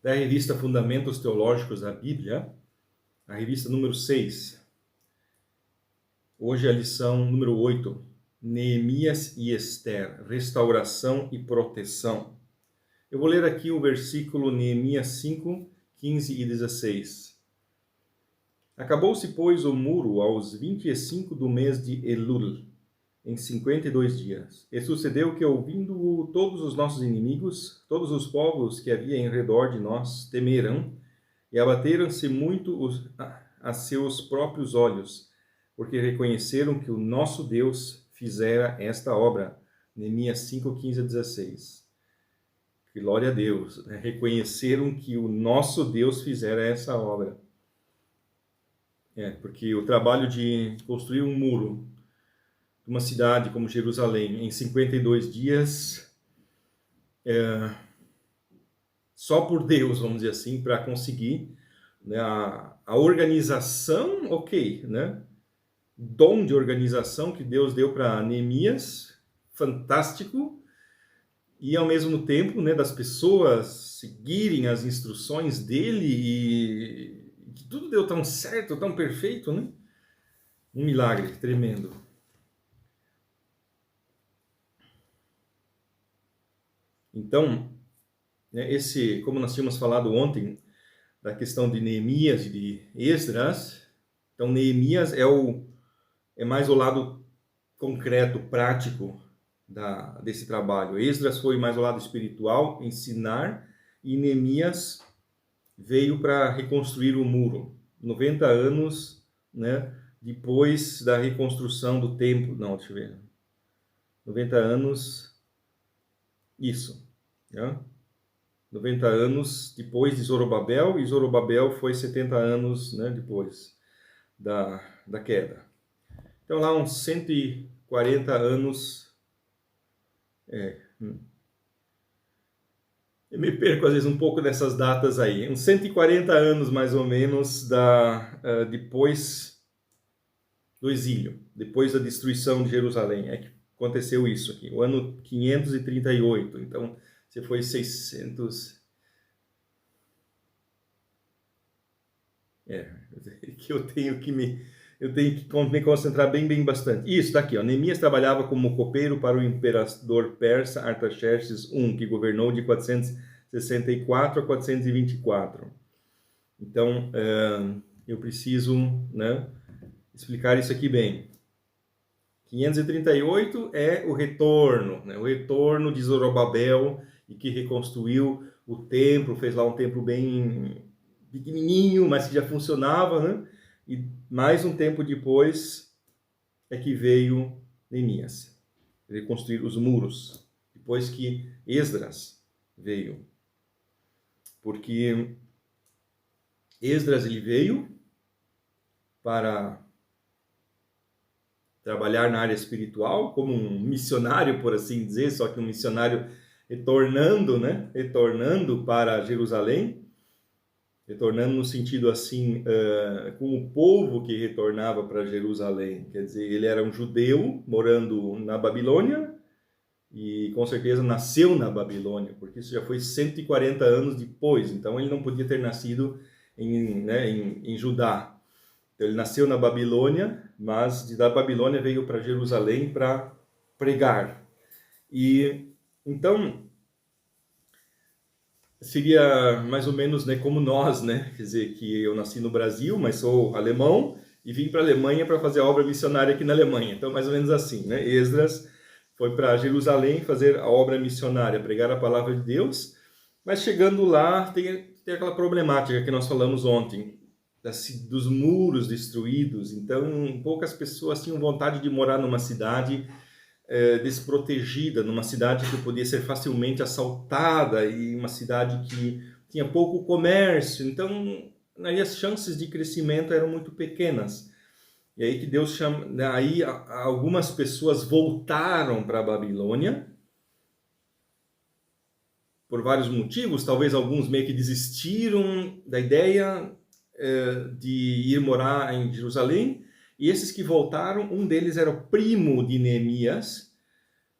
da revista Fundamentos Teológicos da Bíblia, a revista número 6. Hoje é a lição número 8, Neemias e Ester, restauração e proteção. Eu vou ler aqui o versículo Neemias 5, 15 e 16. Acabou-se, pois, o muro aos 25 do mês de Elul, em 52 dias. E sucedeu que, ouvindo todos os nossos inimigos, todos os povos que havia em redor de nós, temeram e abateram-se muito a seus próprios olhos, porque reconheceram que o nosso Deus fizera esta obra. Neemias 5, 15 a 16. Glória a Deus. Reconheceram que o nosso Deus fizera essa obra. Porque o trabalho de construir um muro de uma cidade como Jerusalém em 52 dias, só por Deus, vamos dizer assim, para conseguir, né, a organização, ok, né? Dom de organização que Deus deu para Neemias, fantástico, e ao mesmo tempo, né, das pessoas seguirem as instruções dele e que tudo deu tão certo, tão perfeito, né? Um milagre tremendo. Então, né, como nós tínhamos falado ontem, da questão de Neemias e de Esdras, então Neemias é mais o lado concreto, prático desse trabalho. Esdras foi mais o lado espiritual, ensinar, e Neemias veio para reconstruir o muro. 90 anos, né, depois da reconstrução do templo. Não, deixa eu ver. 90 anos, isso. Né? 90 anos depois de Zorobabel, e Zorobabel foi 70 anos, né, depois da queda. Então lá uns 140 anos... Eu me perco às vezes um pouco nessas datas aí. Uns 140 anos mais ou menos depois do exílio, depois da destruição de Jerusalém. É que aconteceu isso aqui, o ano 538. Então, você foi 600... que eu tenho que me concentrar bem bastante. Isso, daqui, ó. Neemias trabalhava como copeiro para o imperador persa Artaxerxes I, que governou de 464 a 424. Então, eu preciso, né, explicar isso aqui bem. 538 é o retorno, né, o retorno de Zorobabel, e que reconstruiu o templo, fez lá um templo bem pequenininho, mas que já funcionava, né? E mais um tempo depois é que veio Neemias reconstruir os muros, depois que Esdras veio. Porque Esdras ele veio para trabalhar na área espiritual, como um missionário, por assim dizer, só que um missionário retornando, né? Retornando para Jerusalém, retornando no sentido assim, com o povo que retornava para Jerusalém. Quer dizer, ele era um judeu morando na Babilônia e com certeza nasceu na Babilônia, porque isso já foi 140 anos depois, então ele não podia ter nascido em Judá. Então, ele nasceu na Babilônia, mas da Babilônia veio para Jerusalém para pregar. E então seria mais ou menos, né, como nós, né? Quer dizer, que eu nasci no Brasil, mas sou alemão e vim para a Alemanha para fazer a obra missionária aqui na Alemanha. Então, mais ou menos assim, né? Esdras foi para Jerusalém fazer a obra missionária, pregar a palavra de Deus, mas chegando lá tem aquela problemática que nós falamos ontem, dos muros destruídos. Então, poucas pessoas tinham vontade de morar numa cidade desprotegida, numa cidade que podia ser facilmente assaltada e uma cidade que tinha pouco comércio. Então, aí as chances de crescimento eram muito pequenas. E aí que Deus chama, aí algumas pessoas voltaram para a Babilônia por vários motivos, talvez alguns meio que desistiram da ideia de ir morar em Jerusalém, e esses que voltaram, um deles era o primo de Neemias,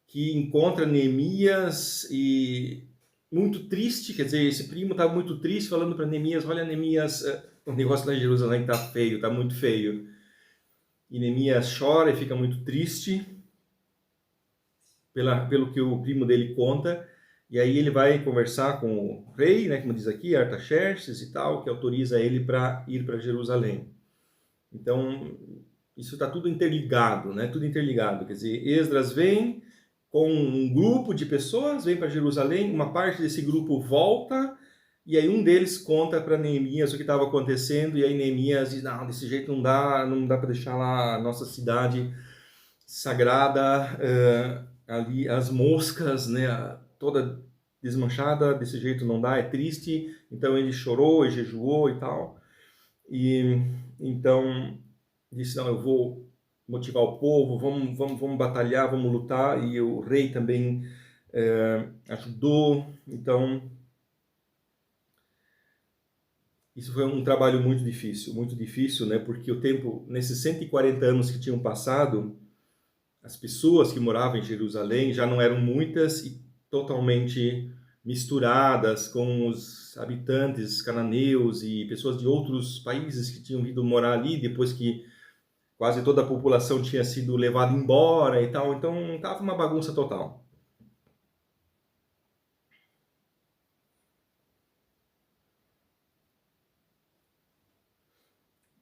que encontra Neemias e muito triste, quer dizer, esse primo estava muito triste, falando para Neemias, olha Neemias, o negócio lá em Jerusalém está feio, está muito feio. E Neemias chora e fica muito triste pelo que o primo dele conta, e aí ele vai conversar com o rei, né, como diz aqui, Artaxerxes e tal, que autoriza ele para ir para Jerusalém. Então, isso está tudo interligado, né? Tudo interligado. Quer dizer, Esdras vem com um grupo de pessoas, vem para Jerusalém, uma parte desse grupo volta, e aí um deles conta para Neemias o que estava acontecendo, e aí Neemias diz, não, desse jeito não dá para deixar lá a nossa cidade sagrada, ali as moscas, né, toda desmanchada, desse jeito não dá, é triste. Então ele chorou e jejuou e tal. E então disse, não, eu vou motivar o povo, vamos batalhar, vamos lutar. E o rei também ajudou. Então isso foi um trabalho muito difícil, né? Porque o tempo, nesses 140 anos que tinham passado, as pessoas que moravam em Jerusalém já não eram muitas e totalmente misturadas com os habitantes cananeus e pessoas de outros países que tinham vindo morar ali depois que quase toda a população tinha sido levada embora e tal. Então estava uma bagunça total.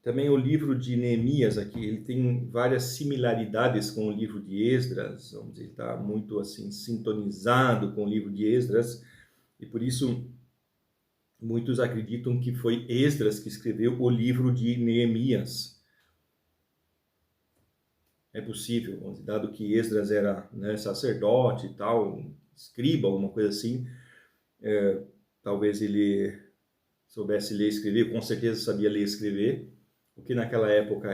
Também o livro de Neemias aqui, ele tem várias similaridades com o livro de Esdras, vamos dizer, está muito assim sintonizado com o livro de Esdras, e por isso muitos acreditam que foi Esdras que escreveu o livro de Neemias. É possível, dado que Esdras era, né, sacerdote e tal, escriba, alguma coisa assim, talvez ele soubesse ler e escrever, com certeza sabia ler e escrever, o que naquela época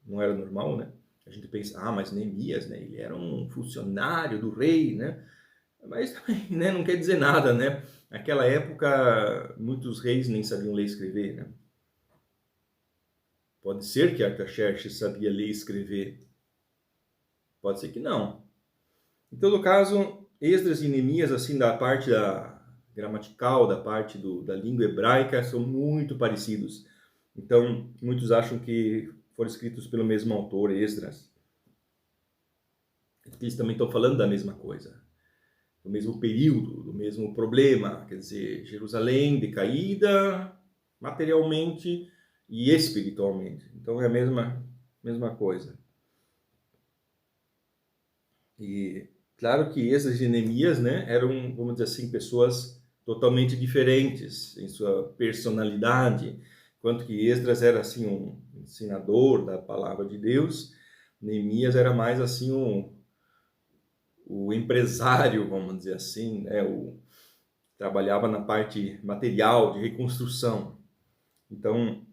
não era normal, né? A gente pensa, mas Neemias, né, ele era um funcionário do rei, né? Mas também, né, não quer dizer nada, né? Naquela época, muitos reis nem sabiam ler e escrever, né? Pode ser que Artaxerxes sabia ler e escrever, pode ser que não. Em todo caso, Esdras e Neemias, assim, da parte gramatical, da parte da língua hebraica, são muito parecidos. Então, muitos acham que foram escritos pelo mesmo autor, Esdras. Eles também estão falando da mesma coisa, do mesmo período, do mesmo problema. Quer dizer, Jerusalém decaída materialmente e espiritualmente. Então, é a mesma coisa. E claro que Esdras e Neemias, né, eram, vamos dizer assim, pessoas totalmente diferentes em sua personalidade, enquanto que Esdras era assim um ensinador da palavra de Deus, Neemias era mais assim o empresário, vamos dizer assim, né, trabalhava na parte material de reconstrução. Então,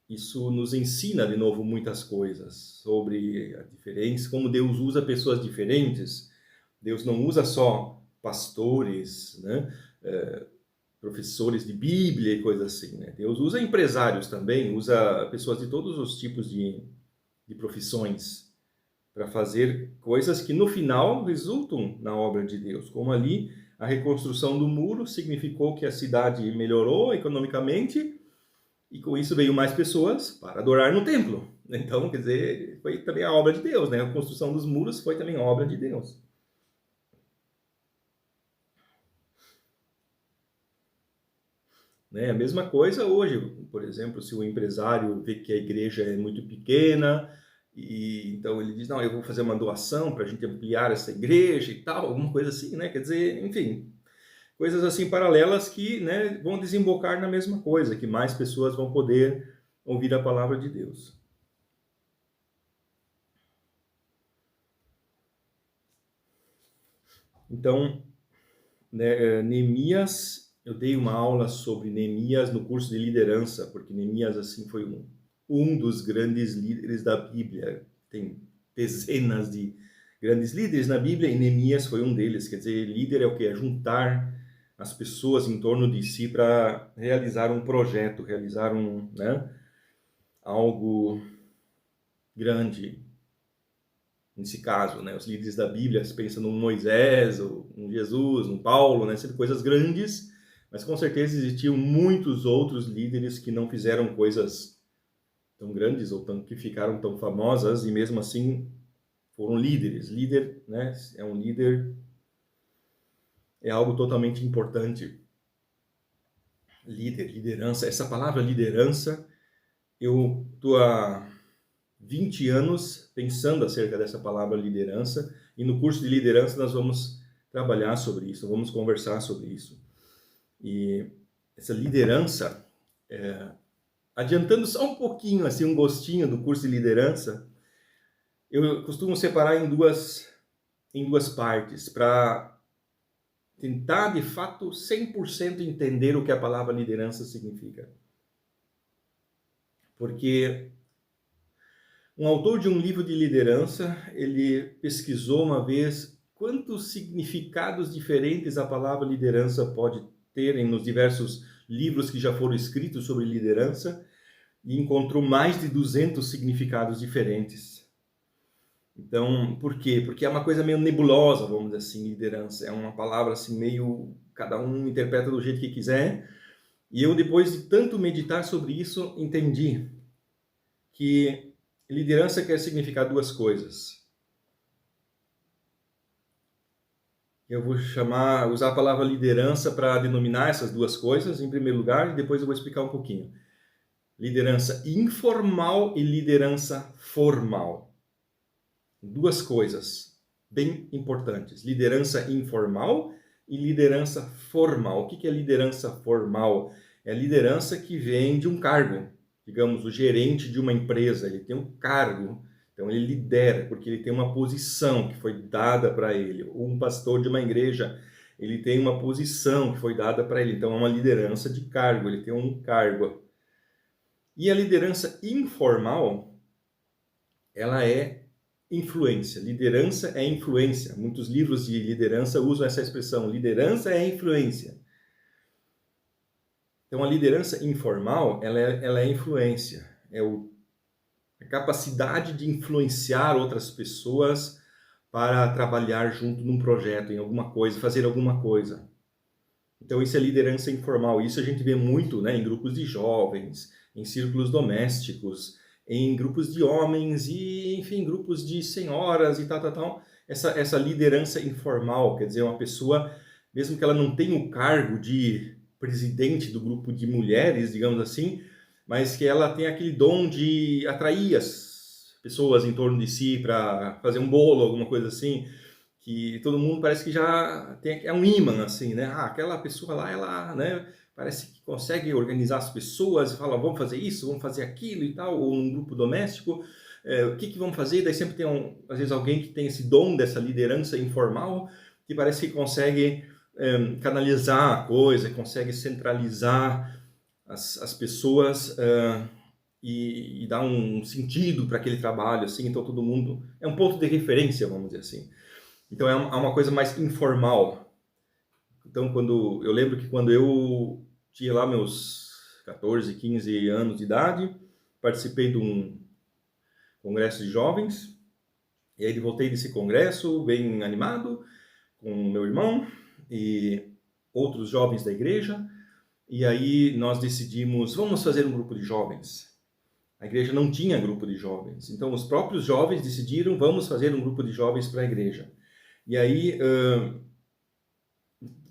isso nos ensina de novo muitas coisas sobre a diferença, como Deus usa pessoas diferentes. Deus não usa só pastores, né? Professores de Bíblia e coisas assim, né? Deus usa empresários também, usa pessoas de todos os tipos de profissões para fazer coisas que no final resultam na obra de Deus. Como ali, a reconstrução do muro significou que a cidade melhorou economicamente, e com isso veio mais pessoas para adorar no templo. Então, quer dizer, foi também a obra de Deus, né? A construção dos muros foi também obra de Deus. Né? A mesma coisa hoje, por exemplo, se o empresário vê que a igreja é muito pequena, e então ele diz, não, eu vou fazer uma doação para a gente ampliar essa igreja e tal, alguma coisa assim, né? Quer dizer, enfim, coisas assim paralelas que, né, vão desembocar na mesma coisa, que mais pessoas vão poder ouvir a palavra de Deus. Então, né, Neemias, eu dei uma aula sobre Neemias no curso de liderança, porque Neemias assim foi um dos grandes líderes da Bíblia. Tem dezenas de grandes líderes na Bíblia e Neemias foi um deles. Quer dizer, líder é o que? É juntar as pessoas em torno de si para realizar um projeto, realizar né, algo grande. nesse caso, né? Os líderes da Bíblia, você pensa num Moisés, ou num Jesus, num Paulo, né? Sempre coisas grandes, mas com certeza existiam muitos outros líderes que não fizeram coisas tão grandes ou que ficaram tão famosas e mesmo assim foram líderes. Líder, né? É um líder, é algo totalmente importante. Líder, liderança. Essa palavra liderança, eu estou há 20 anos pensando acerca dessa palavra liderança, e no curso de liderança nós vamos trabalhar sobre isso, vamos conversar sobre isso. E essa liderança, adiantando só um pouquinho, assim, um gostinho do curso de liderança, eu costumo separar em duas partes, para tentar, de fato, 100% entender o que a palavra liderança significa. Porque um autor de um livro de liderança, ele pesquisou uma vez quantos significados diferentes a palavra liderança pode ter nos diversos livros que já foram escritos sobre liderança, e encontrou mais de 200 significados diferentes. Então, por quê? Porque é uma coisa meio nebulosa, vamos dizer assim, liderança. É uma palavra assim meio... cada um interpreta do jeito que quiser. E eu, depois de tanto meditar sobre isso, entendi que liderança quer significar duas coisas. Eu vou usar a palavra liderança para denominar essas duas coisas, em primeiro lugar, e depois eu vou explicar um pouquinho. Liderança informal e liderança formal. Duas coisas bem importantes. Liderança informal e liderança formal. O que é liderança formal? É a liderança que vem de um cargo. Digamos, o gerente de uma empresa, ele tem um cargo, então ele lidera, porque ele tem uma posição que foi dada para ele. Um pastor de uma igreja, ele tem uma posição que foi dada para ele, então é uma liderança de cargo, ele tem um cargo. E a liderança informal, ela é influência. Liderança é influência. Muitos livros de liderança usam essa expressão, liderança é influência. Então, a liderança informal, ela é influência. É a capacidade de influenciar outras pessoas para trabalhar junto num projeto, em alguma coisa, fazer alguma coisa. Então, isso é liderança informal. Isso a gente vê muito, né, em grupos de jovens, em círculos domésticos, em grupos de homens e, enfim, grupos de senhoras e tal. Essa liderança informal, quer dizer, uma pessoa, mesmo que ela não tenha o cargo de presidente do grupo de mulheres, digamos assim, mas que ela tem aquele dom de atrair as pessoas em torno de si para fazer um bolo, alguma coisa assim, que todo mundo parece que já é um imã, assim, né? Ah, aquela pessoa lá, ela, né, parece que consegue organizar as pessoas e fala, vamos fazer isso, vamos fazer aquilo e tal, ou um grupo doméstico, o que vamos fazer? Daí sempre tem, às vezes, alguém que tem esse dom dessa liderança informal, que parece que consegue canalizar a coisa, consegue centralizar as pessoas e dar um sentido para aquele trabalho, assim, então todo mundo... É um ponto de referência, vamos dizer assim. Então é uma coisa mais informal. Então eu lembro que quando eu tinha lá meus 14, 15 anos de idade, participei de um congresso de jovens, e aí voltei desse congresso bem animado, com meu irmão e outros jovens da igreja, e aí nós decidimos, vamos fazer um grupo de jovens. A igreja não tinha grupo de jovens, então os próprios jovens decidiram, vamos fazer um grupo de jovens para a igreja. E aí,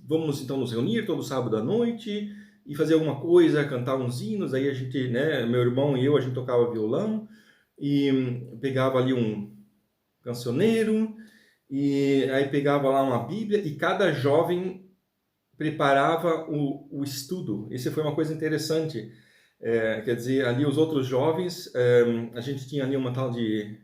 vamos então nos reunir todo sábado à noite e fazer alguma coisa, cantar uns hinos. Aí a gente, né, meu irmão e eu, a gente tocava violão e pegava ali um cancioneiro e aí pegava lá uma Bíblia e cada jovem preparava o estudo. Isso foi uma coisa interessante. Quer dizer, ali os outros jovens, a gente tinha ali uma tal de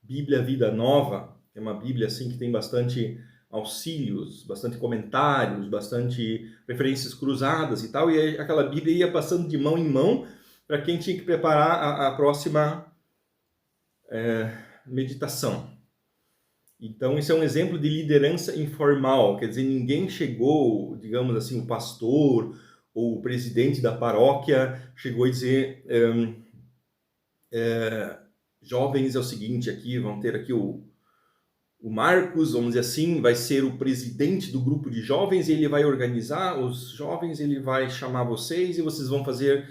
Bíblia Vida Nova, é uma Bíblia assim que tem bastante auxílios, bastante comentários, bastante referências cruzadas e tal, e aí aquela Bíblia ia passando de mão em mão para quem tinha que preparar a próxima meditação. Então, isso é um exemplo de liderança informal, quer dizer, ninguém chegou, digamos assim, o pastor ou o presidente da paróquia chegou a dizer, jovens, é o seguinte aqui, vamos ter aqui o Marcos, vamos dizer assim, vai ser o presidente do grupo de jovens e ele vai organizar os jovens, ele vai chamar vocês e vocês vão fazer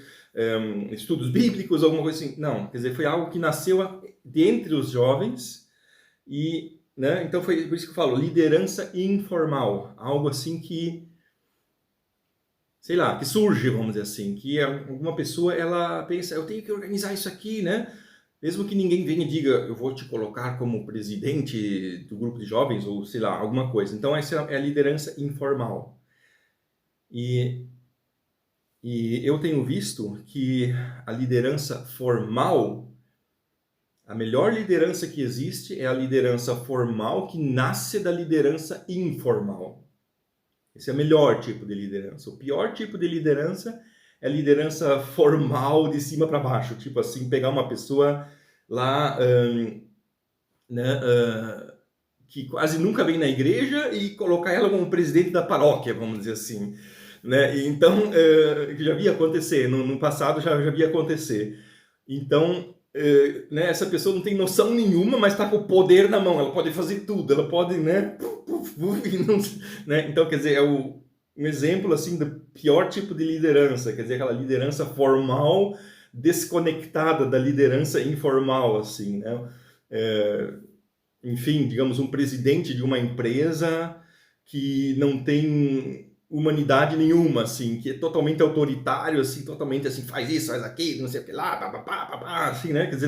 estudos bíblicos, alguma coisa assim. Não, quer dizer, foi algo que nasceu dentre os jovens e, né, então foi por isso que eu falo, liderança informal, algo assim que, sei lá, que surge, vamos dizer assim, que alguma pessoa, ela pensa, eu tenho que organizar isso aqui, né? Mesmo que ninguém venha e diga, eu vou te colocar como presidente do grupo de jovens, ou sei lá, alguma coisa. Então, essa é a liderança informal. E eu tenho visto que a liderança formal, a melhor liderança que existe é a liderança formal que nasce da liderança informal. Esse é o melhor tipo de liderança. O pior tipo de liderança é a liderança formal de cima para baixo. Tipo assim, pegar uma pessoa lá, né, que quase nunca vem na igreja e colocar ela como presidente da paróquia, vamos dizer assim. Né? E então, já via acontecer, no passado já via acontecer. Então, né, essa pessoa não tem noção nenhuma, mas está com o poder na mão, ela pode fazer tudo, ela pode, né, né? Então, quer dizer, é um exemplo assim do pior tipo de liderança, quer dizer, aquela liderança formal desconectada da liderança informal, assim, né? Enfim, digamos, um presidente de uma empresa que não tem humanidade nenhuma, assim, que é totalmente autoritário, assim, totalmente assim, faz isso, faz aquilo, não sei o que lá, pá, assim, né? Quer dizer,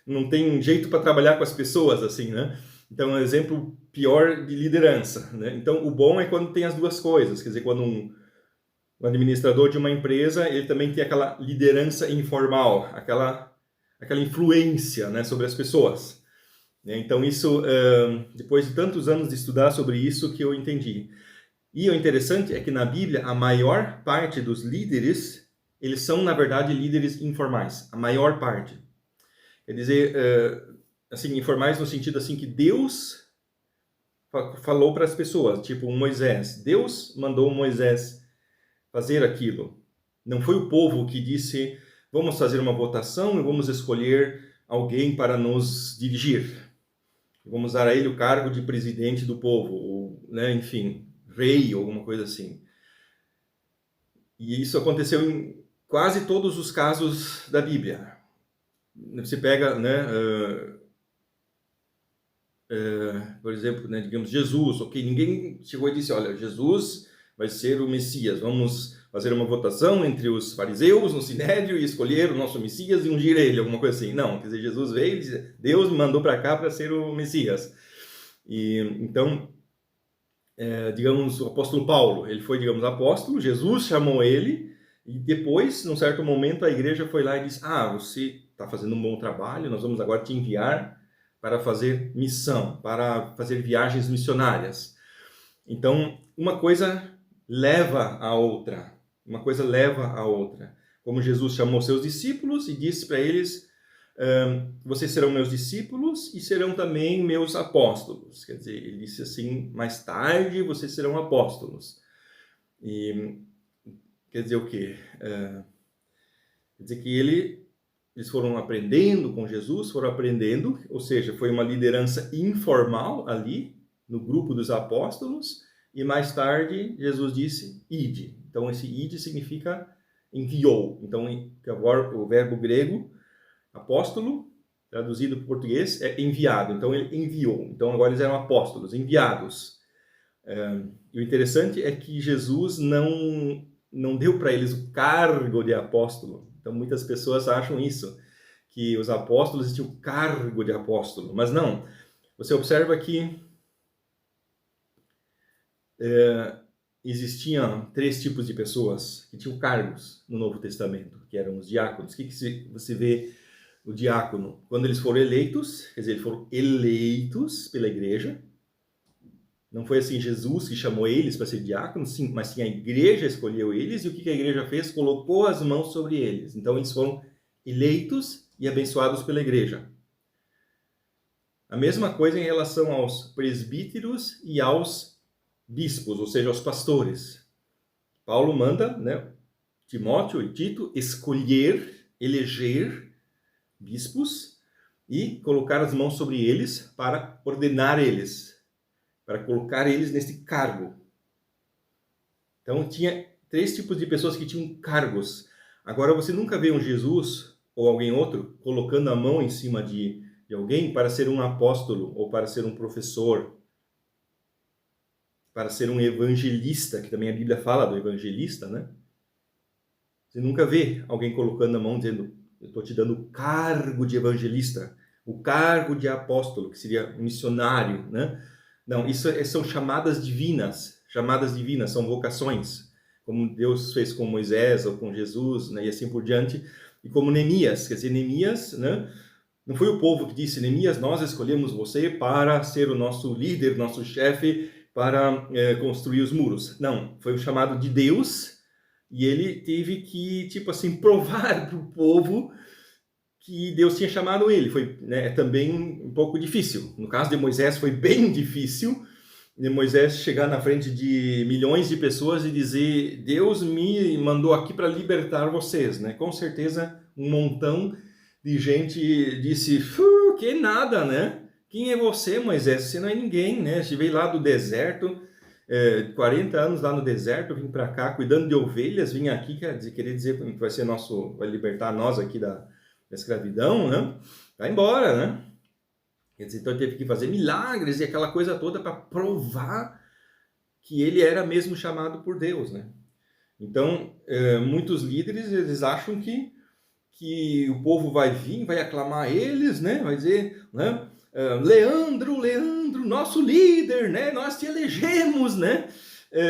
não tem jeito para trabalhar com as pessoas, assim, né? Então, é um exemplo pior de liderança, né? Então, o bom é quando tem as duas coisas, quer dizer, quando um administrador de uma empresa, ele também tem aquela liderança informal, aquela influência, né, sobre as pessoas. Então, isso, depois de tantos anos de estudar sobre isso, que eu entendi. E o interessante é que na Bíblia, a maior parte dos líderes, eles são, na verdade, líderes informais. A maior parte. Quer dizer, assim, informais no sentido assim que Deus falou para as pessoas, tipo Moisés. Deus mandou Moisés fazer aquilo. Não foi o povo que disse, vamos fazer uma votação e vamos escolher alguém para nos dirigir. Vamos dar a ele o cargo de presidente do povo, ou, né, enfim, rei, ou alguma coisa assim. E isso aconteceu em quase todos os casos da Bíblia. Você pega, né, por exemplo, né, digamos, Jesus, ok, ninguém chegou e disse, olha, Jesus vai ser o Messias, vamos fazer uma votação entre os fariseus no Sinédrio e escolher o nosso Messias e ungir ele, alguma coisa assim. Não, quer dizer, Jesus veio e disse, Deus me mandou para cá para ser o Messias. E então, digamos, o apóstolo Paulo, ele foi, digamos, apóstolo, Jesus chamou ele, e depois, num certo momento, a igreja foi lá e disse, você está fazendo um bom trabalho, nós vamos agora te enviar para fazer missão, para fazer viagens missionárias. Então, uma coisa leva a outra, uma coisa leva a outra. Como Jesus chamou seus discípulos e disse para eles, vocês serão meus discípulos e serão também meus apóstolos. Quer dizer, ele disse assim, mais tarde vocês serão apóstolos. E quer dizer o quê? Quer dizer que eles foram aprendendo com Jesus, foram aprendendo, ou seja, foi uma liderança informal ali, no grupo dos apóstolos, e mais tarde Jesus disse, ide. Então esse ide significa enviou. Então agora o verbo grego, apóstolo, traduzido para o português, é enviado. Então ele enviou. Então agora eles eram apóstolos, enviados. E o interessante é que Jesus não deu para eles o cargo de apóstolo. Então muitas pessoas acham isso, que os apóstolos tinham o cargo de apóstolo, mas não. Você observa que existiam 3 tipos de pessoas que tinham cargos no Novo Testamento, que eram os diáconos. O que você vê o diácono? Quando eles foram eleitos, quer dizer, eles foram eleitos pela igreja. Não foi assim Jesus que chamou eles para ser diáconos, sim, mas sim a igreja escolheu eles, e o que a igreja fez? Colocou as mãos sobre eles. Então eles foram eleitos e abençoados pela igreja. A mesma coisa em relação aos presbíteros e aos bispos, ou seja, aos pastores. Paulo manda, né, Timóteo e Tito escolher, eleger bispos, e colocar as mãos sobre eles para ordenar eles, para colocar eles nesse cargo. Então tinha 3 tipos de pessoas que tinham cargos. Agora você nunca vê um Jesus ou alguém outro colocando a mão em cima de alguém para ser um apóstolo ou para ser um professor, para ser um evangelista, que também a Bíblia fala do evangelista, né? Você nunca vê alguém colocando a mão dizendo, eu estou te dando o cargo de evangelista, o cargo de apóstolo, que seria missionário, né? Não, isso são chamadas divinas, são vocações, como Deus fez com Moisés ou com Jesus, né? E assim por diante, e como Neemias, quer dizer, Neemias, né? Não foi o povo que disse, Neemias, nós escolhemos você para ser o nosso líder, nosso chefe, para construir os muros. Não, foi o chamado de Deus, e ele teve que, tipo assim, provar para o povo que Deus tinha chamado ele. Foi, né, também um pouco difícil. No caso de Moisés foi bem difícil, de Moisés chegar na frente de milhões de pessoas e dizer, Deus me mandou aqui para libertar vocês, né? Com certeza um montão de gente disse, que nada, né? Quem é você, Moisés? Você não é ninguém, né? Você veio lá do deserto, 40 anos lá no deserto, vim para cá cuidando de ovelhas, vim aqui, querer dizer que vai ser nosso, vai libertar nós aqui da escravidão, né? Vai embora, né? Quer dizer, então ele teve que fazer milagres e aquela coisa toda para provar que ele era mesmo chamado por Deus, né? Então, muitos líderes, eles acham que o povo vai vir, vai aclamar eles, né? Vai dizer, né? Leandro, nosso líder, né? Nós te elegemos, né?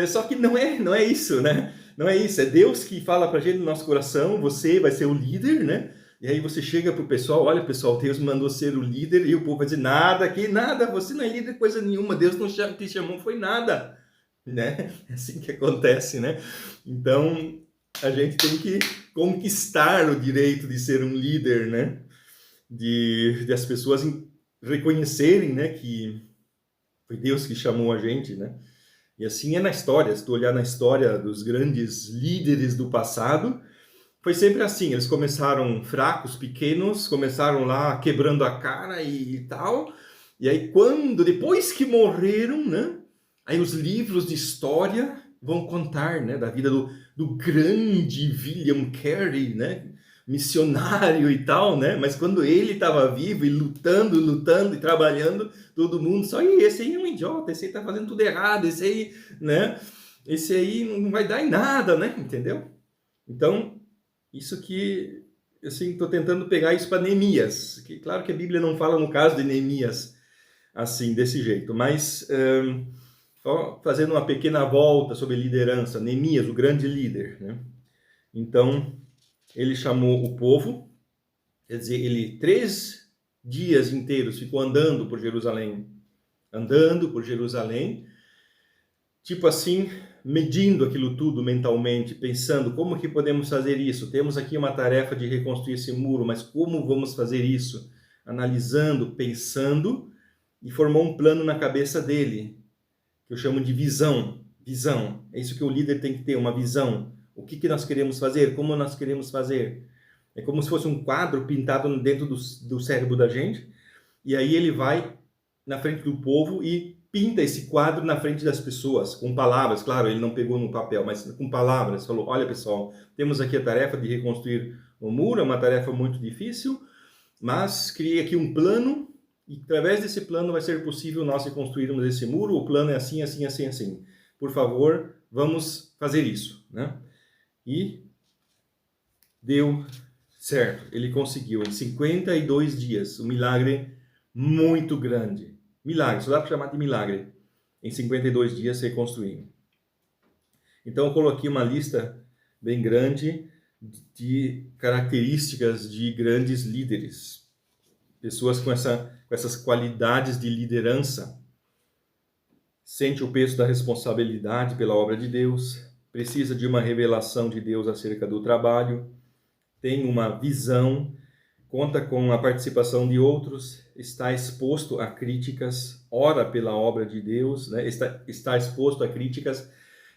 Só que não é isso, né? Não é isso, é Deus que fala pra gente no nosso coração, você vai ser o líder, né? E aí você chega pro pessoal, olha pessoal, Deus me mandou ser o líder, e o povo vai dizer, nada aqui, nada, você não é líder coisa nenhuma, Deus não te chamou, foi nada, né? É assim que acontece, né? Então, a gente tem que conquistar o direito de ser um líder, né? De as pessoas reconhecerem, né, que foi Deus que chamou a gente, né? E assim é na história, se tu olhar na história dos grandes líderes do passado, foi sempre assim, eles começaram fracos, pequenos, começaram lá quebrando a cara e tal, e aí depois que morreram, né, aí os livros de história vão contar, né, da vida do grande William Carey, né, missionário e tal, né, mas quando ele estava vivo e lutando e trabalhando, todo mundo só, esse aí é um idiota, esse aí tá fazendo tudo errado, esse aí, né, esse aí não vai dar em nada, né, entendeu? Então, isso que, assim, estou tentando pegar isso para Neemias, que claro que a Bíblia não fala no caso de Neemias assim, desse jeito, mas só fazendo uma pequena volta sobre liderança, Neemias, o grande líder, né? Então, ele chamou o povo, quer dizer, ele 3 dias inteiros ficou andando por Jerusalém, tipo assim, medindo aquilo tudo mentalmente, pensando como que podemos fazer isso? Temos aqui uma tarefa de reconstruir esse muro, mas como vamos fazer isso? Analisando, pensando, e formou um plano na cabeça dele, que eu chamo de visão. Visão, é isso que o líder tem que ter, uma visão. O que nós queremos fazer? Como nós queremos fazer? É como se fosse um quadro pintado dentro do cérebro da gente, e aí ele vai na frente do povo e pinta esse quadro na frente das pessoas, com palavras, claro, ele não pegou no papel, mas com palavras, falou, olha pessoal, temos aqui a tarefa de reconstruir o muro, é uma tarefa muito difícil, mas criei aqui um plano, e através desse plano vai ser possível nós reconstruirmos esse muro, o plano é assim, assim, assim, assim. Por favor, vamos fazer isso, né? E deu certo, ele conseguiu em 52 dias, um milagre muito grande. Milagre, só dá para chamar de milagre. Em 52 dias reconstruindo. Então eu coloquei uma lista bem grande de características de grandes líderes. Pessoas com essas qualidades de liderança. Sente o peso da responsabilidade pela obra de Deus. Precisa de uma revelação de Deus acerca do trabalho. Tem uma visão. Conta com a participação de outros, está exposto a críticas, ora pela obra de Deus, né? Está exposto a críticas.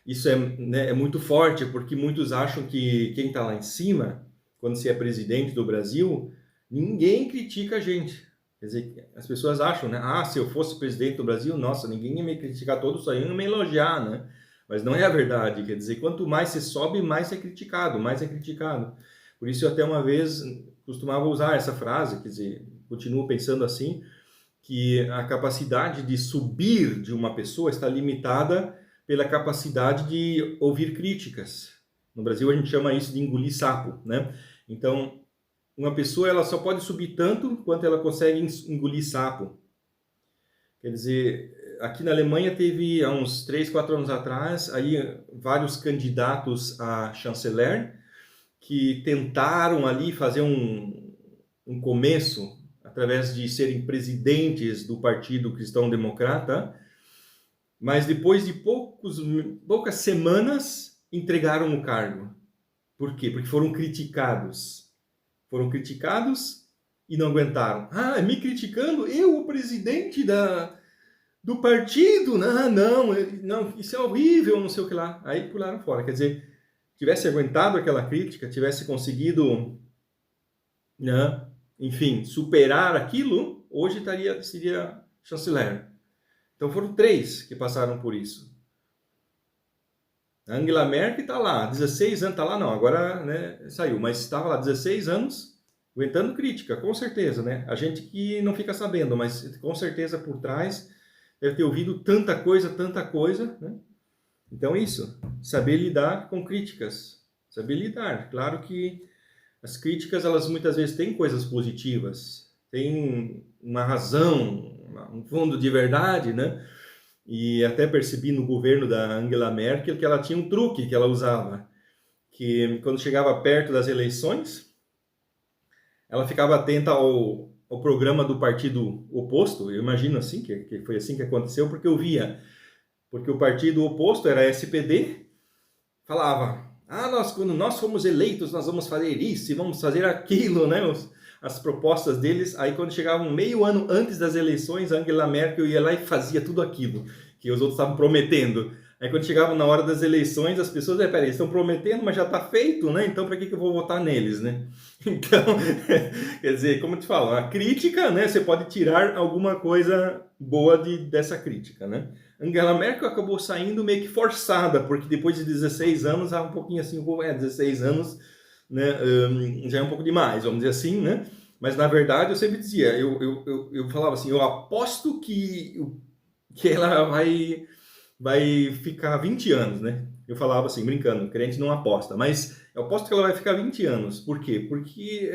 Isso né, é muito forte, porque muitos acham que quem está lá em cima, quando se é presidente do Brasil, ninguém critica a gente. Quer dizer, as pessoas acham, né? Ah, se eu fosse presidente do Brasil, nossa, ninguém ia me criticar, todos só iam me elogiar, né? Mas não é a verdade. Quer dizer, quanto mais você sobe, mais é criticado, mais é criticado. Por isso, eu até uma vez costumava usar essa frase, quer dizer, continuo pensando assim, que a capacidade de subir de uma pessoa está limitada pela capacidade de ouvir críticas. No Brasil, a gente chama isso de engolir sapo, né? Então, uma pessoa ela só pode subir tanto quanto ela consegue engolir sapo. Quer dizer, aqui na Alemanha teve há uns 3, 4 anos atrás aí vários candidatos a chanceler que tentaram ali fazer um começo através de serem presidentes do Partido Cristão Democrata, mas depois de poucas semanas entregaram o cargo. Por quê? Porque foram criticados. Foram criticados e não aguentaram. Ah, me criticando? Eu, o presidente do partido? Não, isso é horrível, não sei o que lá. Aí pularam fora. Quer dizer, tivesse aguentado aquela crítica, tivesse conseguido, né, enfim, superar aquilo, hoje seria chanceler. Então foram 3 que passaram por isso. A Angela Merkel está lá, 16 anos, está lá não, agora, né, saiu, mas estava lá 16 anos, aguentando crítica, com certeza, né? A gente que não fica sabendo, mas com certeza por trás deve ter ouvido tanta coisa, né? Então isso, saber lidar com críticas, saber lidar. Claro que as críticas, elas muitas vezes têm coisas positivas, têm uma razão, um fundo de verdade, né? E até percebi no governo da Angela Merkel que ela tinha um truque que ela usava, que quando chegava perto das eleições, ela ficava atenta ao programa do partido oposto. Eu imagino assim, que foi assim que aconteceu, porque eu via, porque o partido oposto era a SPD, falava, quando nós fomos eleitos, nós vamos fazer isso e vamos fazer aquilo, né? As propostas deles, aí quando chegava meio ano antes das eleições, a Angela Merkel ia lá e fazia tudo aquilo que os outros estavam prometendo. Aí quando chegava na hora das eleições, as pessoas, peraí, estão prometendo, mas já está feito, né? Então para que eu vou votar neles, né? Então, quer dizer, como eu te falo, a crítica, né? Você pode tirar alguma coisa boa dessa crítica, né? Angela Merkel acabou saindo meio que forçada, porque depois de 16 anos, há um pouquinho assim, 16 anos, né, já é um pouco demais, vamos dizer assim, né? Mas na verdade eu sempre dizia, eu falava assim, eu aposto que ela vai ficar 20 anos, né? Eu falava assim, brincando, crente não aposta, mas eu aposto que ela vai ficar 20 anos. Por quê? Porque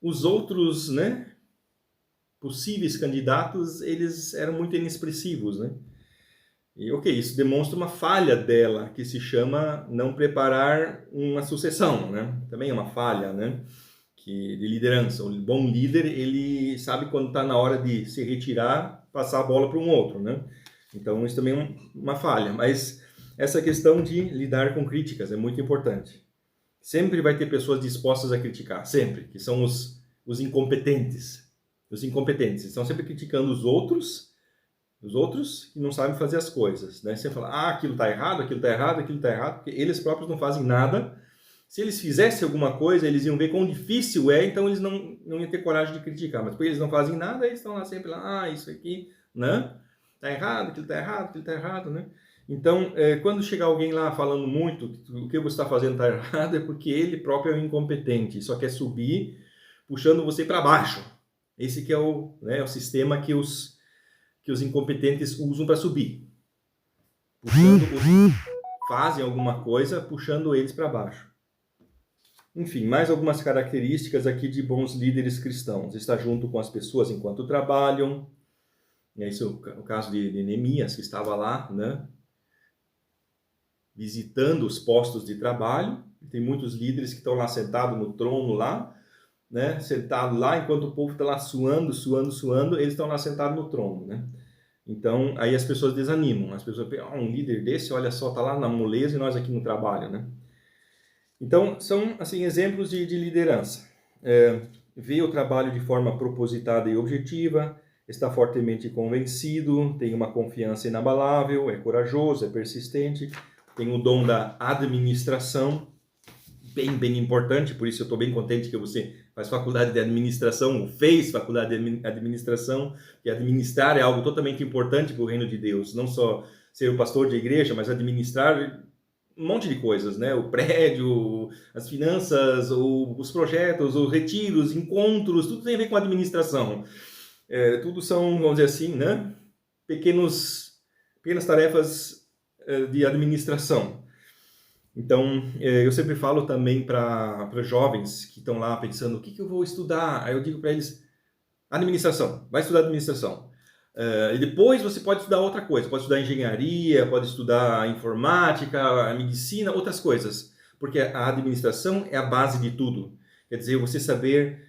os outros, né, possíveis candidatos, eles eram muito inexpressivos, né? E ok, isso demonstra uma falha dela, que se chama não preparar uma sucessão, né? Também é uma falha, né? De liderança. O bom líder, ele sabe quando está na hora de se retirar, passar a bola para um outro, né? Então, isso também é uma falha. Mas essa questão de lidar com críticas é muito importante. Sempre vai ter pessoas dispostas a criticar, sempre, que são os incompetentes. Os incompetentes estão sempre criticando os outros que não sabem fazer as coisas, né? Você fala, aquilo está errado, aquilo está errado, aquilo está errado, porque eles próprios não fazem nada. Se eles fizessem alguma coisa, eles iam ver quão difícil é, então eles não iam ter coragem de criticar. Mas porque eles não fazem nada, eles estão lá sempre lá, isso aqui, né? Está errado, aquilo está errado, aquilo está errado, né? Então, quando chegar alguém lá falando muito o que você está fazendo está errado, é porque ele próprio é um incompetente, só quer subir, puxando você para baixo. Esse que é o sistema que os incompetentes usam para subir. Fazem alguma coisa, puxando eles para baixo. Enfim, mais algumas características aqui de bons líderes cristãos. Estar junto com as pessoas enquanto trabalham. Esse é o caso de Neemias, que estava lá, né, visitando os postos de trabalho. Tem muitos líderes que estão lá sentados no trono lá, né, sentado lá, enquanto o povo está lá suando, eles estão lá sentados no trono, né? Então, aí as pessoas desanimam. As pessoas pensam, um líder desse, olha só, está lá na moleza e nós aqui no trabalho, né? Então, são, assim, exemplos de liderança. Vê o trabalho de forma propositada e objetiva, está fortemente convencido, tem uma confiança inabalável, é corajoso, é persistente, tem o dom da administração, bem importante, por isso eu estou bem contente que você faz faculdade de administração, ou fez faculdade de administração, e administrar é algo totalmente importante para o reino de Deus, não só ser o pastor de igreja, mas administrar um monte de coisas, né? O prédio, as finanças, os projetos, os retiros, encontros, tudo tem a ver com administração. Tudo são, vamos dizer assim, né? Pequenas tarefas de administração. Então, eu sempre falo também para jovens que estão lá pensando, o que eu vou estudar? Aí eu digo para eles, administração, vai estudar administração. E depois você pode estudar outra coisa, pode estudar engenharia, pode estudar informática, a medicina, outras coisas. Porque a administração é a base de tudo. Quer dizer, você saber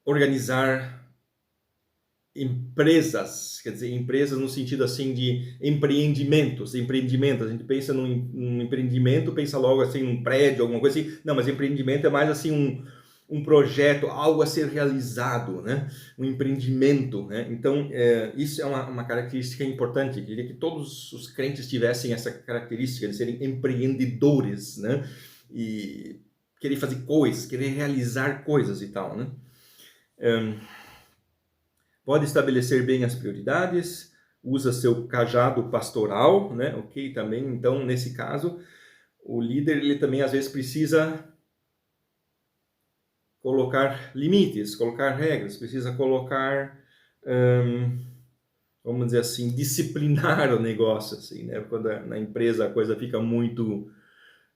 organizar empresas, quer dizer, empresas no sentido assim de empreendimentos. A gente pensa num empreendimento, pensa logo assim num prédio, alguma coisa assim. Não, mas empreendimento é mais assim um projeto, algo a ser realizado, né? Um empreendimento, né? Então, isso é uma característica importante. Eu queria que todos os crentes tivessem essa característica de serem empreendedores, né? E querer fazer coisas, querer realizar coisas e tal, né? Pode estabelecer bem as prioridades, usa seu cajado pastoral, né? Ok, também. Então, nesse caso, o líder, ele também às vezes precisa colocar limites, colocar regras, precisa colocar, vamos dizer assim, disciplinar o negócio, assim, né? Quando na empresa a coisa fica muito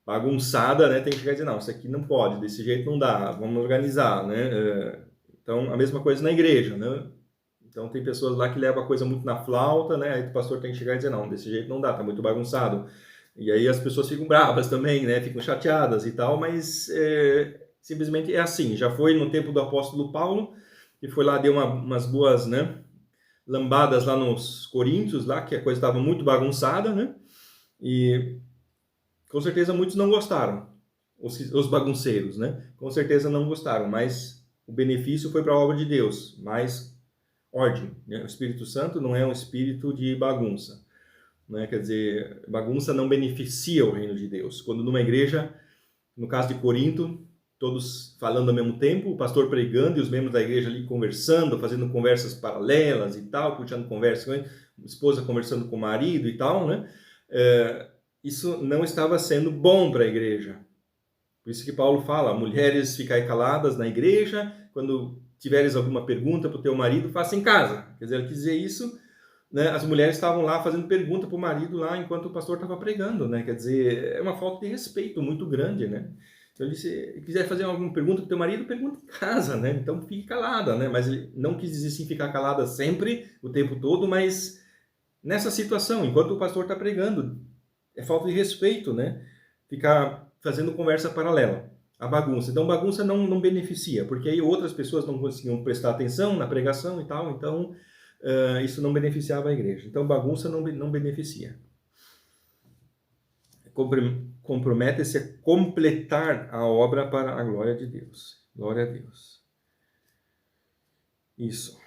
bagunçada, né? Tem que chegar e dizer, não, isso aqui não pode, desse jeito não dá, vamos organizar, né? Então, a mesma coisa na igreja, né? Então, tem pessoas lá que levam a coisa muito na flauta, né? Aí o pastor tem que chegar e dizer, não, desse jeito não dá, tá muito bagunçado. E aí as pessoas ficam bravas também, né? Ficam chateadas e tal, mas simplesmente é assim. Já foi no tempo do apóstolo Paulo, que foi lá, deu umas boas, né, lambadas lá nos Coríntios, lá, que a coisa estava muito bagunçada, né? E com certeza muitos não gostaram, os bagunceiros, né? Com certeza não gostaram, mas o benefício foi para a obra de Deus, mais ordem, né? O Espírito Santo não é um espírito de bagunça, né? Quer dizer, bagunça não beneficia o reino de Deus. Quando numa igreja, no caso de Corinto, todos falando ao mesmo tempo, o pastor pregando e os membros da igreja ali conversando, fazendo conversas paralelas e tal, puxando conversa com a esposa conversando com o marido e tal, né? Isso não estava sendo bom para a igreja. Por isso que Paulo fala, mulheres ficai caladas na igreja, quando tiveres alguma pergunta para o teu marido, faça em casa. Quer dizer, ele quis dizer isso, né? As mulheres estavam lá fazendo pergunta para o marido lá enquanto o pastor estava pregando, né? Quer dizer, é uma falta de respeito muito grande, né? Então, ele se quiser fazer alguma pergunta para o teu marido, pergunta em casa, né? Então, fique calada, né? Mas ele não quis dizer assim, ficar calada sempre, o tempo todo, mas nessa situação, enquanto o pastor está pregando, é falta de respeito, né? Ficar fazendo conversa paralela. A bagunça. Então, bagunça não beneficia, porque aí outras pessoas não conseguiam prestar atenção na pregação e tal, então isso não beneficiava a igreja. Então, bagunça não beneficia. Compromete-se a completar a obra para a glória de Deus. Glória a Deus. Isso.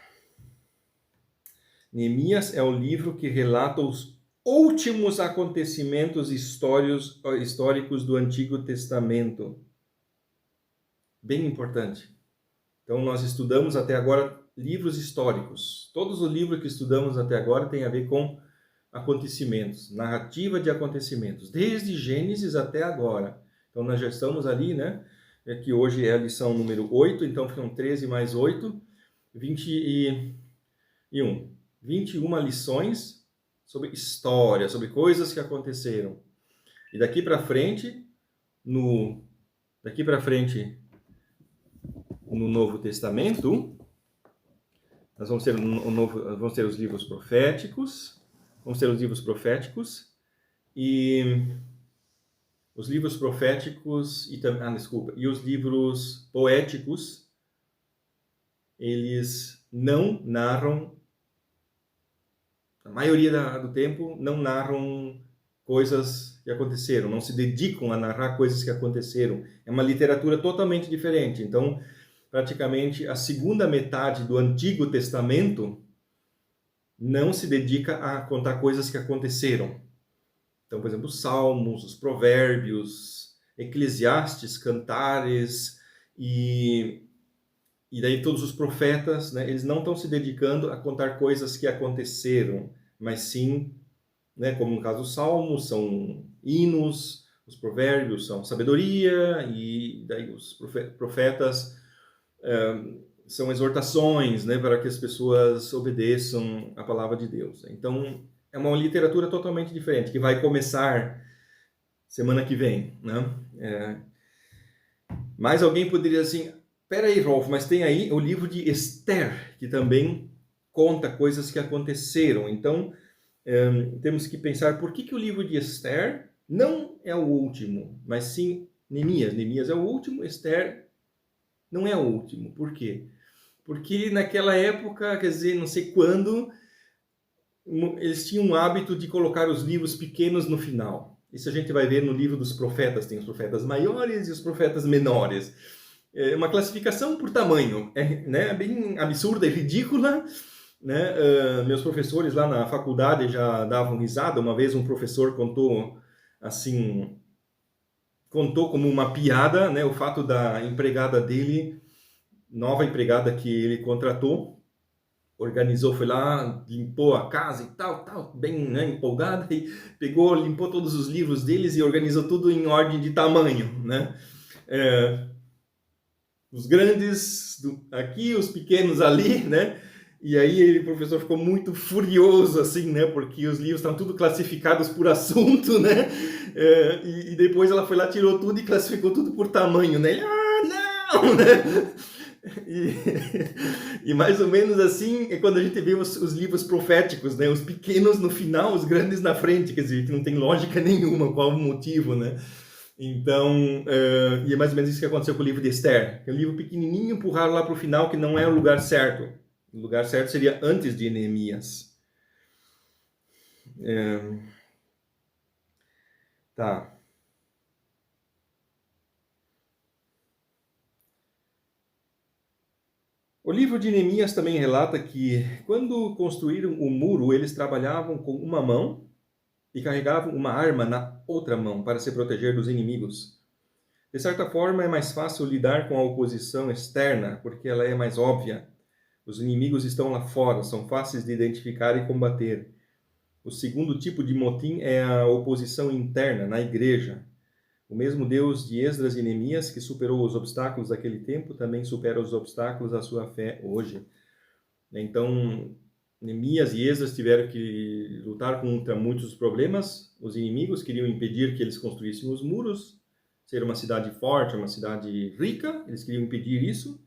Neemias é o livro que relata os últimos acontecimentos históricos do Antigo Testamento. Bem importante. Então, nós estudamos até agora livros históricos. Todos os livros que estudamos até agora têm a ver com acontecimentos, narrativa de acontecimentos, desde Gênesis até agora. Então, nós já estamos ali, né? Que hoje é a lição número 8, então ficam 13 mais 8, 21. 21 lições sobre história, sobre coisas que aconteceram. E daqui para frente, no Novo Testamento, nós vamos ter os livros proféticos, e os livros proféticos e os livros poéticos, eles não narram, a maioria do tempo, não narram coisas que aconteceram, não se dedicam a narrar coisas que aconteceram. É uma literatura totalmente diferente. Então, praticamente a segunda metade do Antigo Testamento não se dedica a contar coisas que aconteceram. Então, por exemplo, os Salmos, os Provérbios, Eclesiastes, Cantares, e daí todos os profetas, né, eles não estão se dedicando a contar coisas que aconteceram, mas sim, né, como no caso dos Salmos, são hinos, os Provérbios são sabedoria, e daí os profetas são exortações, né, para que as pessoas obedeçam a palavra de Deus. Então, é uma literatura totalmente diferente, que vai começar semana que vem, né? Mas alguém poderia assim, peraí, Rolf, mas tem aí o livro de Esther, que também conta coisas que aconteceram. Então, temos que pensar por que o livro de Esther não é o último, mas sim Neemias. Neemias é o último, Esther não é o último. Por quê? Porque naquela época, quer dizer, não sei quando, eles tinham o hábito de colocar os livros pequenos no final. Isso a gente vai ver no livro dos profetas. Tem os profetas maiores e os profetas menores. É uma classificação por tamanho, né? Bem absurda e ridícula, né? Meus professores lá na faculdade já davam risada. Uma vez um professor contou assim, contou como uma piada, né? O fato da empregada dele, nova empregada que ele contratou, organizou, foi lá, limpou a casa e tal, bem, né, empolgada, e pegou, limpou todos os livros deles e organizou tudo em ordem de tamanho, né? Os grandes aqui, os pequenos ali, né? E aí o professor ficou muito furioso, assim, né? Porque os livros estão tudo classificados por assunto, né? E depois ela foi lá, tirou tudo e classificou tudo por tamanho, né? Ele, não, né? E mais ou menos assim é quando a gente vê os livros proféticos, né? Os pequenos no final, os grandes na frente, quer dizer, que não tem lógica nenhuma, qual o motivo, né? Então, e é mais ou menos isso que aconteceu com o livro de Esther. É um livro pequenininho, empurraram lá para o final, que não é o lugar certo. O lugar certo seria antes de Neemias. Tá. O livro de Neemias também relata que, quando construíram o muro, eles trabalhavam com uma mão e carregavam uma arma na outra mão para se proteger dos inimigos. De certa forma, é mais fácil lidar com a oposição externa, porque ela é mais óbvia. Os inimigos estão lá fora, são fáceis de identificar e combater. O segundo tipo de motim é a oposição interna, na igreja. O mesmo Deus de Esdras e Neemias, que superou os obstáculos daquele tempo, também supera os obstáculos da sua fé hoje. Então, Neemias e Esdras tiveram que lutar contra muitos problemas. Os inimigos queriam impedir que eles construíssem os muros, ser uma cidade forte, uma cidade rica, eles queriam impedir isso.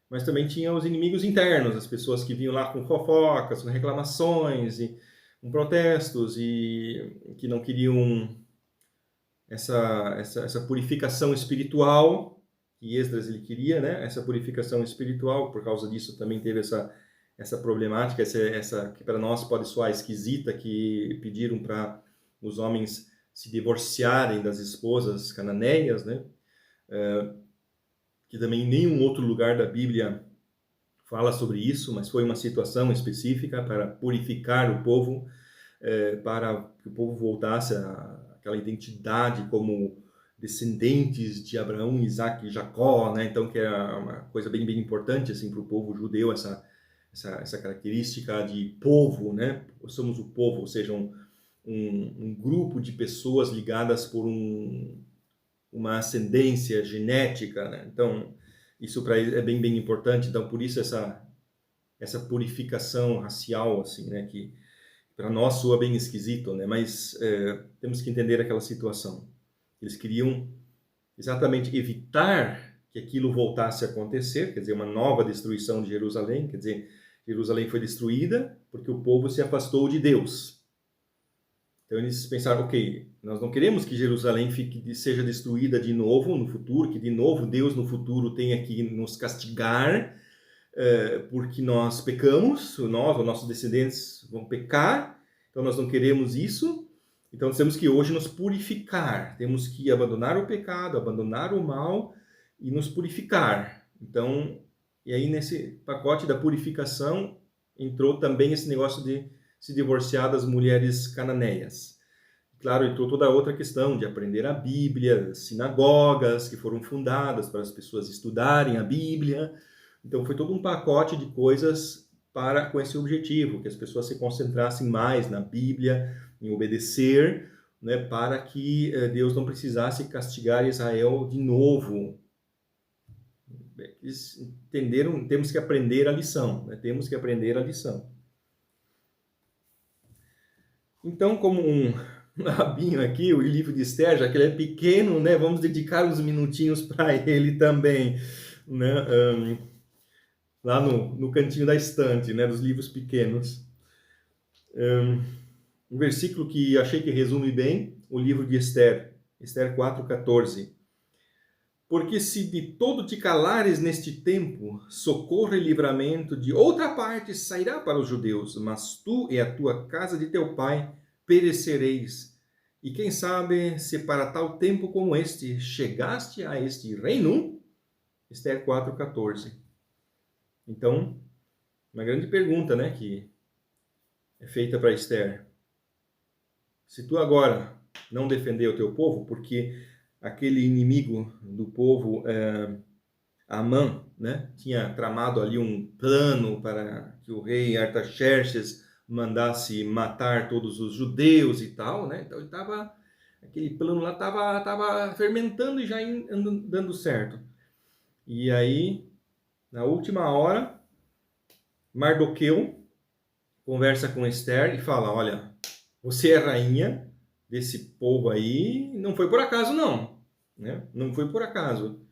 Mas também tinha os inimigos internos, as pessoas que vinham lá com fofocas, com reclamações, e com protestos, e que não queriam essa purificação espiritual que Esdras ele queria, né? Essa purificação espiritual. Por causa disso também teve essa problemática, essa que para nós pode soar esquisita, que pediram para os homens se divorciarem das esposas cananeias, né? Que também em nenhum outro lugar da Bíblia fala sobre isso, mas foi uma situação específica para purificar o povo, para que o povo voltasse àquela identidade como descendentes de Abraão, Isaac e Jacó, né? Então, que é uma coisa bem, bem importante assim, para o povo judeu, essa característica de povo, né? Somos o povo, ou seja, um grupo de pessoas ligadas por uma ascendência genética, né? Então, isso para ele é bem, bem importante. Então, por isso essa purificação racial, assim, né? Que para nós soa bem esquisito, né? Mas temos que entender aquela situação. Eles queriam exatamente evitar que aquilo voltasse a acontecer, quer dizer, uma nova destruição de Jerusalém, quer dizer, Jerusalém foi destruída porque o povo se afastou de Deus. Então eles pensaram, ok, nós não queremos que Jerusalém seja destruída de novo no futuro, que de novo Deus no futuro tenha que nos castigar, porque nós pecamos, nós ou nossos descendentes vão pecar, então nós não queremos isso. Então temos que hoje nos purificar, temos que abandonar o pecado, abandonar o mal e nos purificar. Então, e aí nesse pacote da purificação entrou também esse negócio de se divorciar das mulheres cananeias, claro, entrou toda a outra questão de aprender a Bíblia, sinagogas que foram fundadas para as pessoas estudarem a Bíblia. Então foi todo um pacote de coisas com esse objetivo, que as pessoas se concentrassem mais na Bíblia, em obedecer, né, para que Deus não precisasse castigar Israel de novo. Eles entenderam, temos que aprender a lição, né? Temos que aprender a lição. Então, como um rabinho aqui, o livro de Esther, já que ele é pequeno, né, vamos dedicar uns minutinhos para ele também, né, lá no cantinho da estante, né, dos livros pequenos. Um versículo que achei que resume bem o livro de Esther, Esther 4:14. Porque se de todo te calares neste tempo, socorro e livramento de outra parte sairá para os judeus, mas tu e a tua casa de teu pai perecereis. E quem sabe, se para tal tempo como este chegaste a este reino? Esther 4:14. Então, uma grande pergunta, né, que é feita para Esther. Se tu agora não defender o teu povo, porque aquele inimigo do povo, Amã, né, tinha tramado ali um plano para que o rei Artaxerxes mandasse matar todos os judeus e tal, né? Então aquele plano lá estava fermentando e já dando certo. E aí, na última hora, Mardoqueu conversa com Esther e fala: olha, você é rainha desse povo aí, não foi por acaso não, né? Não foi por acaso.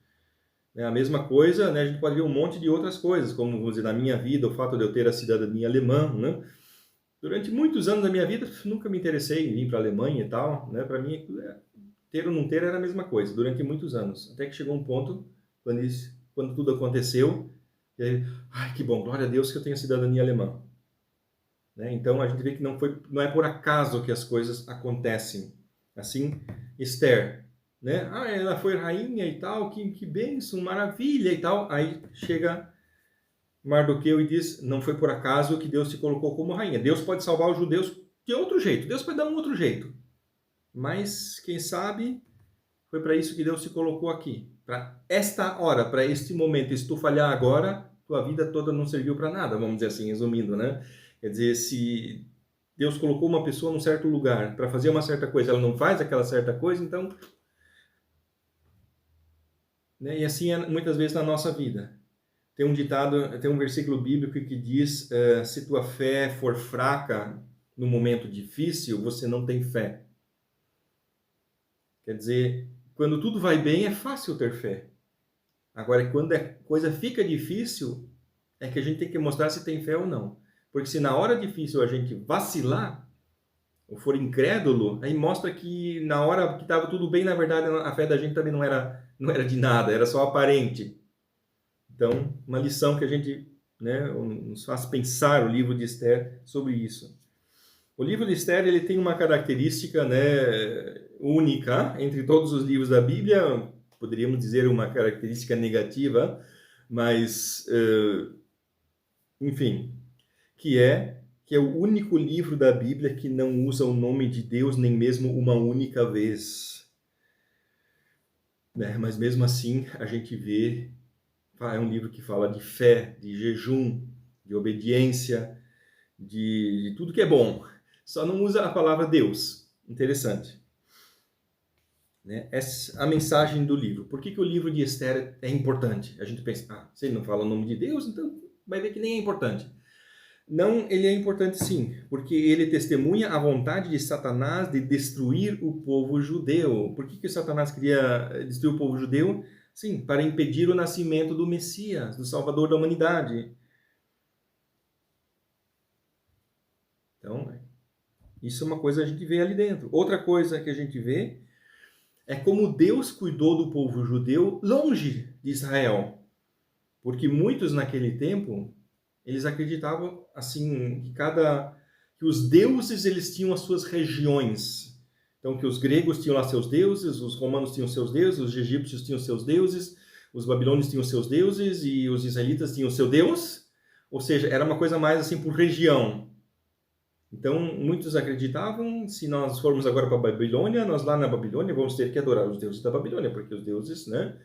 É a mesma coisa, né? A gente pode ver um monte de outras coisas, como, vamos dizer, na minha vida, o fato de eu ter a cidadania alemã, né? Durante muitos anos da minha vida, nunca me interessei em vir para a Alemanha e tal, né? Para mim, ter ou não ter era a mesma coisa, durante muitos anos. Até que chegou um ponto, quando tudo aconteceu, e aí, ai, que bom, glória a Deus que eu tenho a cidadania alemã. Né? Então, a gente vê que não é por acaso que as coisas acontecem. Assim, Esther, né? Ah, ela foi rainha e tal, que bênção, maravilha e tal. Aí chega Mardoqueu e diz: não foi por acaso que Deus te colocou como rainha. Deus pode salvar os judeus de outro jeito. Deus pode dar um outro jeito. Mas, quem sabe, foi para isso que Deus te colocou aqui. Para esta hora, para este momento. E se tu falhar agora, tua vida toda não serviu para nada, vamos dizer assim, resumindo, né? Quer dizer, se Deus colocou uma pessoa num certo lugar para fazer uma certa coisa, ela não faz aquela certa coisa, então... Né? E assim é muitas vezes na nossa vida. Tem um ditado, tem um versículo bíblico que diz: se tua fé for fraca no momento difícil, você não tem fé. Quer dizer, quando tudo vai bem, é fácil ter fé. Agora, quando a coisa fica difícil, é que a gente tem que mostrar se tem fé ou não. Porque se na hora difícil a gente vacilar, ou for incrédulo, aí mostra que na hora que estava tudo bem, na verdade, a fé da gente também não era de nada, era só aparente. Então, uma lição que a gente, né, nos faz pensar o livro de Esther sobre isso. O livro de Esther, ele tem uma característica, né, única entre todos os livros da Bíblia, poderíamos dizer uma característica negativa, mas, enfim, que é o único livro da Bíblia que não usa o nome de Deus nem mesmo uma única vez. Né? Mas mesmo assim, a gente vê, é um livro que fala de fé, de jejum, de obediência, de tudo que é bom. Só não usa a palavra Deus. Interessante. Né? Essa é a mensagem do livro. Por que o livro de Esther é importante? A gente pensa, se ele não fala o nome de Deus, então vai ver que nem é importante. Não, ele é importante sim, porque ele testemunha a vontade de Satanás de destruir o povo judeu. Por que Satanás queria destruir o povo judeu? Sim, para impedir o nascimento do Messias, do Salvador da humanidade. Então, isso é uma coisa que a gente vê ali dentro. Outra coisa que a gente vê é como Deus cuidou do povo judeu longe de Israel. Porque muitos naquele tempo, eles acreditavam assim que os deuses eles tinham as suas regiões. Então que os gregos tinham lá seus deuses, os romanos tinham seus deuses, os egípcios tinham seus deuses, os babilônios tinham seus deuses e os israelitas tinham seu Deus. Ou seja, era uma coisa mais assim por região. Então, muitos acreditavam, se nós formos agora para a Babilônia, nós lá na Babilônia vamos ter que adorar os deuses da Babilônia, porque os deuses, né,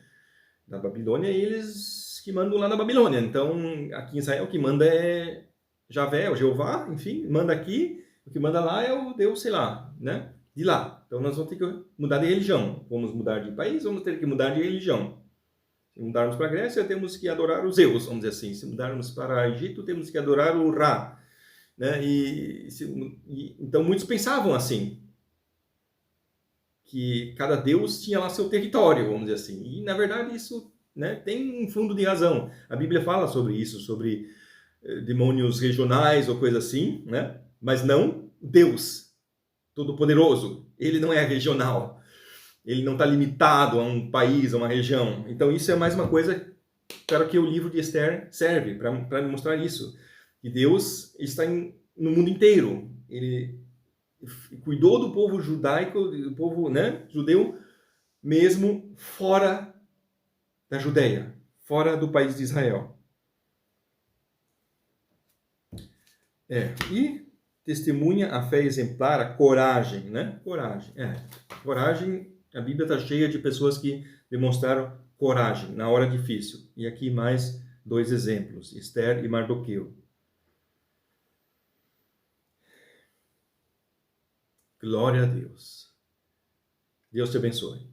da Babilônia, eles que mandam lá na Babilônia. Então, aqui em Israel, o que manda é Javé, o Jeová, enfim, manda aqui, o que manda lá é o Deus, sei lá, né, de lá. Então, nós vamos ter que mudar de religião. Vamos mudar de país, vamos ter que mudar de religião. Se mudarmos para a Grécia, temos que adorar os Zeus, vamos dizer assim. Se mudarmos para o Egito, temos que adorar o Ra. Né? Então, muitos pensavam assim, que cada deus tinha lá seu território, vamos dizer assim. E, na verdade, isso, né, tem um fundo de razão. A Bíblia fala sobre isso, sobre demônios regionais ou coisa assim, né? Mas não Deus Todo-Poderoso. Ele não é regional. Ele não está limitado a um país, a uma região. Então, isso é mais uma coisa para que o livro de Esther serve, para mostrar isso. Que Deus está no mundo inteiro. Ele cuidou do povo judaico, do povo, né, judeu, mesmo fora da Judeia, fora do país de Israel. E testemunha a fé exemplar, a coragem, né? Coragem. Coragem, a Bíblia está cheia de pessoas que demonstraram coragem na hora difícil. E aqui mais 2 exemplos, Esther e Mardoqueu. Glória a Deus. Deus te abençoe.